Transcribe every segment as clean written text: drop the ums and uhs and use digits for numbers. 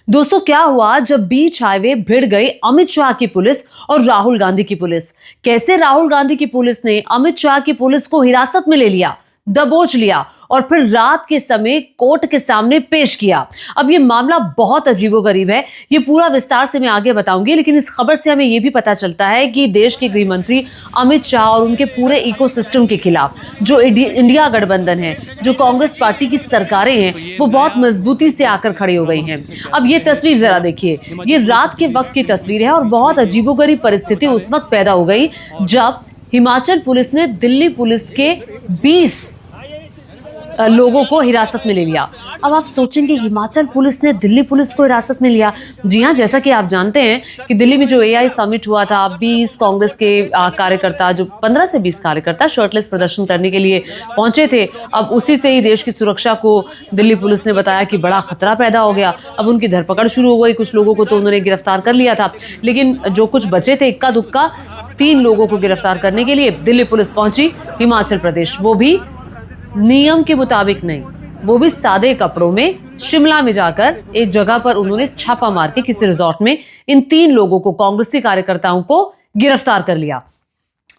दोस्तों, क्या हुआ जब बीच हाईवे भिड़ गई अमित शाह की पुलिस और राहुल गांधी की पुलिस। कैसे राहुल गांधी की पुलिस ने अमित शाह की पुलिस को हिरासत में ले लिया, दबोच लिया और फिर रात के समय कोर्ट के सामने पेश किया। अब ये मामला बहुत अजीबोगरीब है, ये पूरा विस्तार से मैं आगे बताऊंगी, लेकिन इस खबर से हमें ये भी पता चलता है कि देश के गृह मंत्री अमित शाह और उनके पूरे इकोसिस्टम के खिलाफ जो इंडिया गठबंधन है, जो कांग्रेस पार्टी की सरकारें हैं, वो बहुत मजबूती से आकर खड़ी हो गई हैं। अब ये तस्वीर जरा देखिए, ये रात के वक्त की तस्वीर है और बहुत अजीबोगरीब परिस्थिति उस वक्त पैदा हो गई जब हिमाचल पुलिस ने दिल्ली पुलिस के 20 लोगों को हिरासत में ले लिया। अब आप सोचेंगे हिमाचल पुलिस ने दिल्ली पुलिस को हिरासत में लिया। जी हां, जैसा कि आप जानते हैं कि दिल्ली में जो एआई समिट हुआ था, 20 कांग्रेस के कार्यकर्ता, जो 15 से 20 कार्यकर्ता शर्टलेस प्रदर्शन करने के लिए पहुंचे थे। अब उसी से ही देश की सुरक्षा को दिल्ली पुलिस ने बताया कि बड़ा खतरा पैदा हो गया। अब उनकी धरपकड़ शुरू हो गई। कुछ लोगों को तो उन्होंने गिरफ्तार कर लिया था, लेकिन जो कुछ बचे थे इक्का दुक्का 3 लोगों को गिरफ्तार करने के लिए दिल्ली पुलिस पहुंची हिमाचल प्रदेश, वो भी नियम के मुताबिक नहीं, वो भी सादे कपड़ों में शिमला में जाकर एक जगह पर उन्होंने छापा मार के किसी रिजॉर्ट में इन 3 लोगों को, कांग्रेसी कार्यकर्ताओं को गिरफ्तार कर लिया।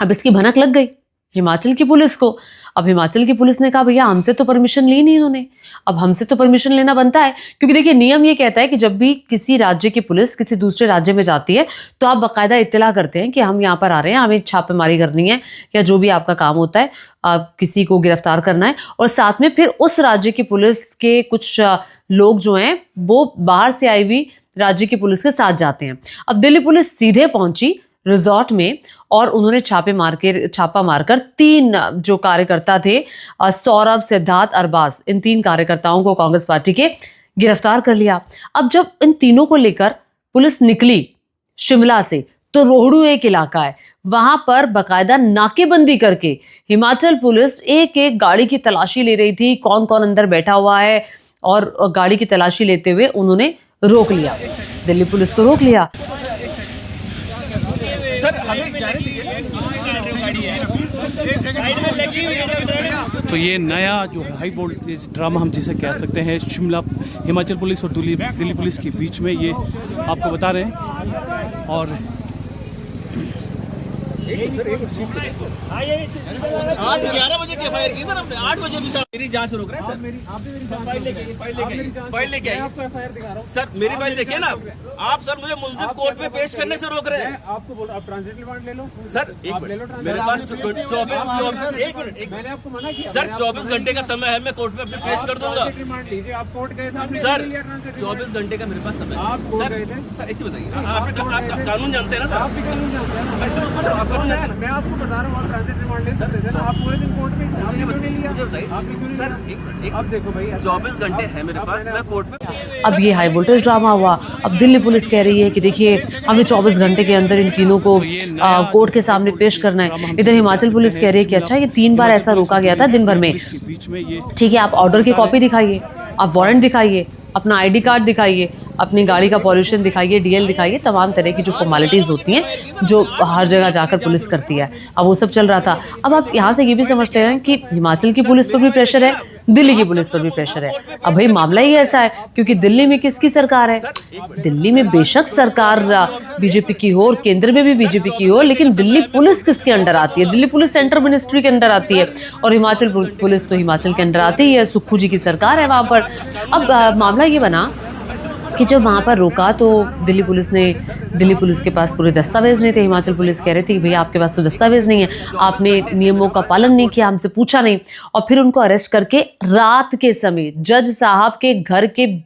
अब इसकी भनक लग गई हिमाचल की पुलिस को। अब हिमाचल की पुलिस ने कहा भैया हमसे तो परमिशन ली नहीं इन्होंने, अब हमसे तो परमिशन लेना बनता है, क्योंकि देखिए नियम ये कहता है कि जब भी किसी राज्य की पुलिस किसी दूसरे राज्य में जाती है तो आप बाकायदा इत्तला करते हैं कि हम यहाँ पर आ रहे हैं, हमें छापेमारी करनी है या जो भी आपका काम होता है, आप किसी को गिरफ्तार करना है, और साथ में फिर उस राज्य की पुलिस के कुछ लोग जो हैं वो बाहर से आई हुई राज्य की पुलिस के साथ जाते हैं। अब दिल्ली पुलिस सीधे पहुंची रिजॉर्ट में और उन्होंने छापा मारकर 3 जो कार्यकर्ता थे, सौरभ, सिद्धार्थ, अरबाज, इन 3 कार्यकर्ताओं को कांग्रेस पार्टी के गिरफ्तार कर लिया। अब जब इन तीनों को लेकर पुलिस निकली शिमला से, तो रोहडू एक इलाका है, वहां पर बाकायदा नाकेबंदी करके हिमाचल पुलिस एक एक गाड़ी की तलाशी ले रही थी, कौन कौन अंदर बैठा हुआ है, और गाड़ी की तलाशी लेते हुए उन्होंने रोक लिया, दिल्ली पुलिस को रोक लिया। तो ये नया जो हाई वोल्टेज ड्रामा हम जिसे कह सकते हैं, शिमला हिमाचल पुलिस और दिल्ली पुलिस के बीच में, ये आपको बता रहे हैं। और 8-11 बजे की एफआईआर की सर हमने, 8 बजे की मेरी जांच रोक रहे हैं सर। फाइल लेके आइए सर, मेरी फाइल देखिए ना आप सर, मुझे मुल्जिम कोर्ट में पेश करने से रोक रहे हैं। आपको बोल, आप ट्रांजिट रिमांड ले लो सर। मेरे पास 24 मैंने आपको मना किया सर, 24 घंटे का समय है, मैं कोर्ट में अपने पेश कर दूंगा। रिमांड लीजिए, आप कोर्ट गए थे सर, 24 घंटे का मेरे पास समय है। आप कोर्ट गए थे सर, एक चीज बताइए, आप कानून जानते हैं ना सर? आप भी कानून जानते हैं ना? मैं आपको बता रहा हूँ, आप ट्रांजिट रिमांड ले सकते थे ना, आप पूरे दिन कोर्ट में सर। अब देखो भाई, 24 घंटे है मेरे पास, मैं कोर्ट में। अब ये हाई वोल्टेज ड्रामा हुआ। अब दिल्ली पुलिस कह रही है कि देखिए हमें 24 घंटे के अंदर इन तीनों को कोर्ट के सामने पेश करना है। इधर हिमाचल पुलिस कह रही है कि अच्छा ये 3 बार ऐसा रोका गया था दिन भर में, ठीक है, आप ऑर्डर की कॉपी दिखाइए, आप वारंट दिखाइए, अपना आईडी कार्ड दिखाइए, अपनी गाड़ी का पॉल्यूशन दिखाइए, डीएल दिखाइए, तमाम तरह की जो फॉर्मेलिटीज़ होती हैं जो हर जगह जाकर पुलिस करती है। अब वो सब चल रहा था। अब आप यहाँ से ये भी समझते हैं कि हिमाचल की पुलिस पर भी प्रेशर है, दिल्ली की पुलिस पर भी प्रेशर है। अब भाई मामला ही ऐसा है, क्योंकि दिल्ली में किसकी सरकार है? दिल्ली में बेशक सरकार बीजेपी की हो और केंद्र में भी बीजेपी की हो, लेकिन दिल्ली पुलिस किसके अंडर आती है? दिल्ली पुलिस सेंट्रल मिनिस्ट्री के अंडर आती है, और हिमाचल पुलिस तो हिमाचल के अंडर आती ही है, सुक्खू जी की सरकार है वहाँ पर। अब मामला ये बना कि जब वहाँ पर रोका तो दिल्ली पुलिस के पास पूरे दस्तावेज नहीं थे। हिमाचल पुलिस कह रही थी भैया आपके पास तो दस्तावेज नहीं है, आपने नियमों का पालन नहीं किया, हमसे पूछा नहीं, और फिर उनको अरेस्ट करके रात के समय जज साहब के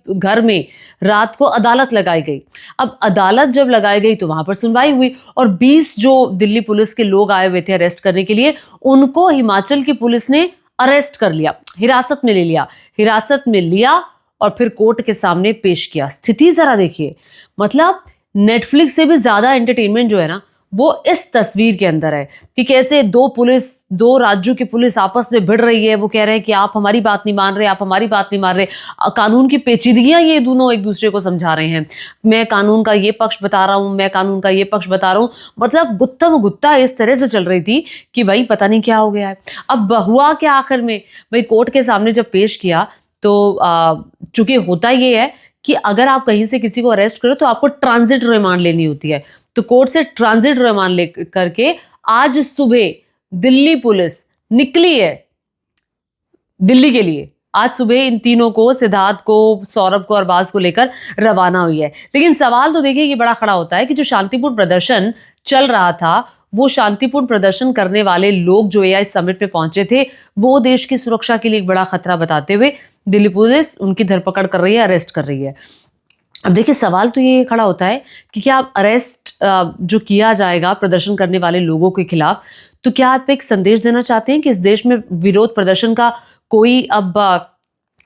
घर में रात को अदालत लगाई गई। अब अदालत जब लगाई गई तो वहाँ पर सुनवाई हुई, और 20 जो दिल्ली पुलिस के लोग आए हुए थे अरेस्ट करने के लिए, उनको हिमाचल की पुलिस ने अरेस्ट कर लिया, हिरासत में लिया और फिर कोर्ट के सामने पेश किया। स्थिति जरा देखिए, मतलब नेटफ्लिक्स से भी ज्यादा एंटरटेनमेंट जो है ना, वो इस तस्वीर के अंदर है कि कैसे 2 राज्यों की पुलिस आपस में भिड़ रही है। वो कह रहे हैं कि आप हमारी बात नहीं मान रहे, आप हमारी बात नहीं मान रहे। कानून की पेचीदगियां ये दोनों एक दूसरे को समझा रहे हैं। मैं कानून का ये पक्ष बता रहा हूँ, मैं कानून का ये पक्ष बता रहा हूँ। मतलब गुत्ता इस तरह से चल रही थी कि भाई पता नहीं क्या हो गया है। अब हुआ क्या आखिर में? भाई कोर्ट के सामने जब पेश किया तो चूंकि होता ये है कि अगर आप कहीं से किसी को अरेस्ट करो तो आपको ट्रांजिट रिमांड लेनी होती है। तो कोर्ट से ट्रांजिट रिमांड ले करके आज सुबह दिल्ली पुलिस निकली है दिल्ली के लिए। आज सुबह इन तीनों को, सिद्धार्थ को, सौरभ को, अरबाज को लेकर रवाना हुई है। लेकिन सवाल तो देखिए ये बड़ा खड़ा होता है कि जो शांतिपूर्ण प्रदर्शन चल रहा था, वो शांतिपूर्ण प्रदर्शन करने वाले लोग जो AI समिट में पहुंचे थे, वो देश की सुरक्षा के लिए एक बड़ा खतरा बताते हुए दिल्ली पुलिस उनकी धरपकड़ कर रही है, अरेस्ट कर रही है। अब देखिए सवाल तो ये खड़ा होता है कि क्या अरेस्ट जो किया जाएगा प्रदर्शन करने वाले लोगों के खिलाफ, तो क्या आप एक संदेश देना चाहते हैं कि इस देश में विरोध प्रदर्शन का कोई अब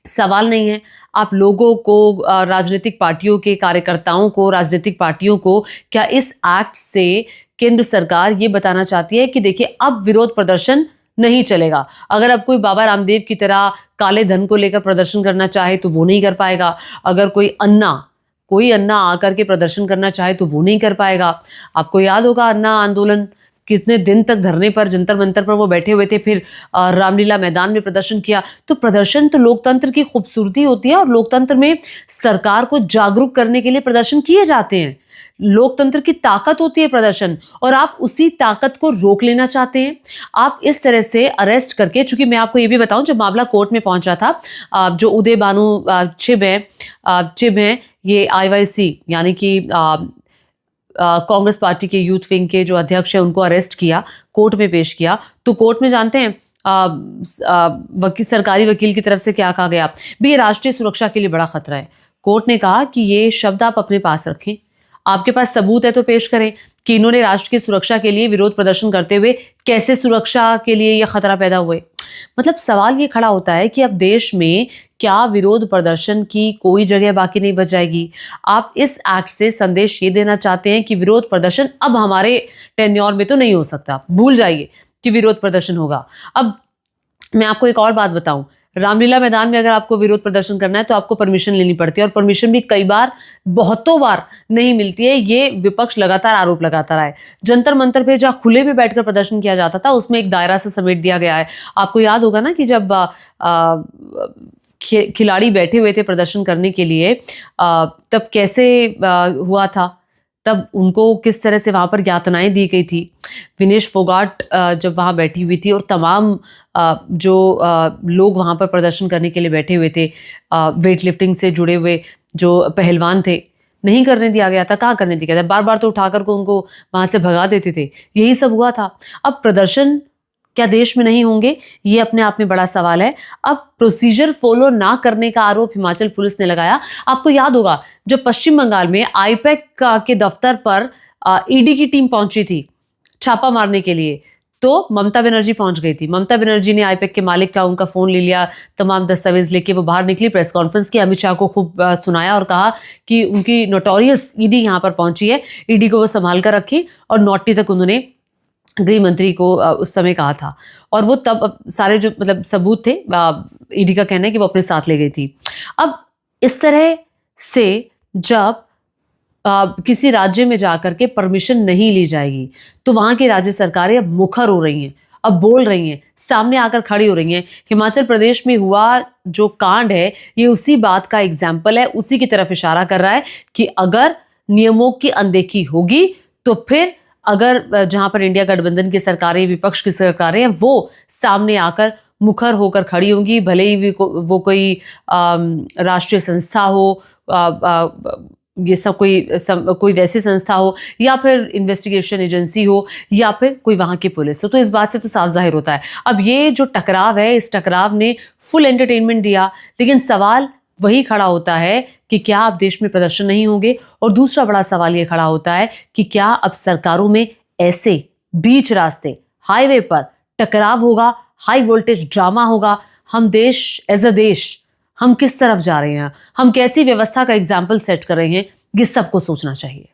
सवाल नहीं है? आप लोगों को, राजनीतिक पार्टियों के कार्यकर्ताओं को, राजनीतिक पार्टियों को क्या इस एक्ट से केंद्र सरकार ये बताना चाहती है कि देखिए अब विरोध प्रदर्शन नहीं चलेगा? अगर अब कोई बाबा रामदेव की तरह काले धन को लेकर प्रदर्शन करना चाहे तो वो नहीं कर पाएगा। अगर कोई अन्ना आकर के प्रदर्शन करना चाहे तो वो नहीं कर पाएगा। आपको याद होगा अन्ना आंदोलन कितने दिन तक धरने पर, जंतर मंतर पर वो बैठे हुए थे, फिर रामलीला मैदान में प्रदर्शन किया। तो प्रदर्शन तो लोकतंत्र की खूबसूरती होती है और लोकतंत्र में सरकार को जागरूक करने के लिए प्रदर्शन किए जाते हैं। लोकतंत्र की ताकत होती है प्रदर्शन, और आप उसी ताकत को रोक लेना चाहते हैं। आप इस तरह से अरेस्ट करके, चूंकि मैं आपको ये भी बताऊं जब मामला कोर्ट में पहुंचा था, जो उदय भानु चिब हैं, ये IYC यानी कि कांग्रेस पार्टी के यूथ विंग के जो अध्यक्ष है, उनको अरेस्ट किया, कोर्ट में पेश किया। तो कोर्ट में जानते हैं सरकारी वकील की तरफ से क्या कहा गया? भी ये राष्ट्रीय सुरक्षा के लिए बड़ा खतरा है। कोर्ट ने कहा कि ये शब्द आप अपने पास रखें, आपके पास सबूत है तो पेश करें कि इन्होंने राष्ट्र की सुरक्षा के लिए विरोध प्रदर्शन करते हुए कैसे सुरक्षा के लिए यह खतरा पैदा हुए। मतलब सवाल ये खड़ा होता है कि अब देश में क्या विरोध प्रदर्शन की कोई जगह बाकी नहीं बच जाएगी? आप इस एक्ट से संदेश ये देना चाहते हैं कि विरोध प्रदर्शन अब हमारे टेन्योर में तो नहीं हो सकता, भूल जाइए कि विरोध प्रदर्शन होगा। अब मैं आपको एक और बात बताऊं, रामलीला मैदान में अगर आपको विरोध प्रदर्शन करना है तो आपको परमिशन लेनी पड़ती है, और परमिशन भी कई बार, बहुतों बार नहीं मिलती है। ये विपक्ष लगातार आरोप लगाता रहा है। जंतर मंतर पे जहाँ खुले में बैठकर प्रदर्शन किया जाता था, उसमें एक दायरा से समेट दिया गया है। आपको याद होगा ना कि जब खिलाड़ी बैठे हुए थे प्रदर्शन करने के लिए, तब कैसे हुआ था, तब उनको किस तरह से वहाँ पर यातनाएं दी गई थी। विनेश फोगाट जब वहाँ बैठी हुई थी, और तमाम जो लोग वहाँ पर प्रदर्शन करने के लिए बैठे हुए थे, वेट लिफ्टिंग से जुड़े हुए जो पहलवान थे, नहीं करने दिया गया था। कहाँ करने दिया गया था? बार बार तो उठाकर को उनको वहाँ से भगा देते थे। यही सब हुआ था। अब प्रदर्शन क्या देश में नहीं होंगे? ये अपने आप में बड़ा सवाल है। अब प्रोसीजर फॉलो ना करने का आरोप हिमाचल पुलिस ने लगाया। आपको याद होगा जब पश्चिम बंगाल में आईपैक के दफ्तर पर ईडी की टीम पहुंची थी छापा मारने के लिए, तो ममता बनर्जी पहुंच गई थी। ममता बनर्जी ने आईपैक के मालिक का उनका फोन ले लिया, तमाम दस्तावेज लेके वो बाहर निकली, प्रेस कॉन्फ्रेंस की, अमित शाह को खूब सुनाया और कहा कि उनकी नोटोरियस ईडी यहाँ पर पहुंची है, ईडी को वो संभाल कर रखी, और नौटी तक उन्होंने गृह मंत्री को उस समय कहा था। और वो तब सारे जो मतलब सबूत थे, ईडी का कहना है कि वो अपने साथ ले गई थी। अब इस तरह से जब किसी राज्य में जाकर के परमिशन नहीं ली जाएगी, तो वहां की राज्य सरकारें अब मुखर हो रही हैं, अब बोल रही हैं, सामने आकर खड़ी हो रही हैं। हिमाचल प्रदेश में हुआ जो कांड है, ये उसी बात का एग्जाम्पल है, उसी की तरफ इशारा कर रहा है कि अगर नियमों की अनदेखी होगी तो फिर अगर जहां पर इंडिया गठबंधन की सरकारें, विपक्ष की सरकारें हैं, वो सामने आकर मुखर होकर खड़ी होंगी, भले ही वो कोई राष्ट्रीय संस्था हो, ये सब कोई वैसी संस्था हो, या फिर इन्वेस्टिगेशन एजेंसी हो, या फिर कोई वहां की पुलिस हो। तो इस बात से तो साफ जाहिर होता है। अब ये जो टकराव है, इस टकराव ने फुल एंटरटेनमेंट दिया, लेकिन सवाल वही खड़ा होता है कि क्या अब देश में प्रदर्शन नहीं होंगे? और दूसरा बड़ा सवाल ये खड़ा होता है कि क्या अब सरकारों में ऐसे बीच रास्ते, हाईवे पर टकराव होगा, हाई वोल्टेज ड्रामा होगा? हम देश, एज अ देश, हम किस तरफ जा रहे हैं? हम कैसी व्यवस्था का एग्जाम्पल सेट कर रहे हैं? ये सबको सोचना चाहिए।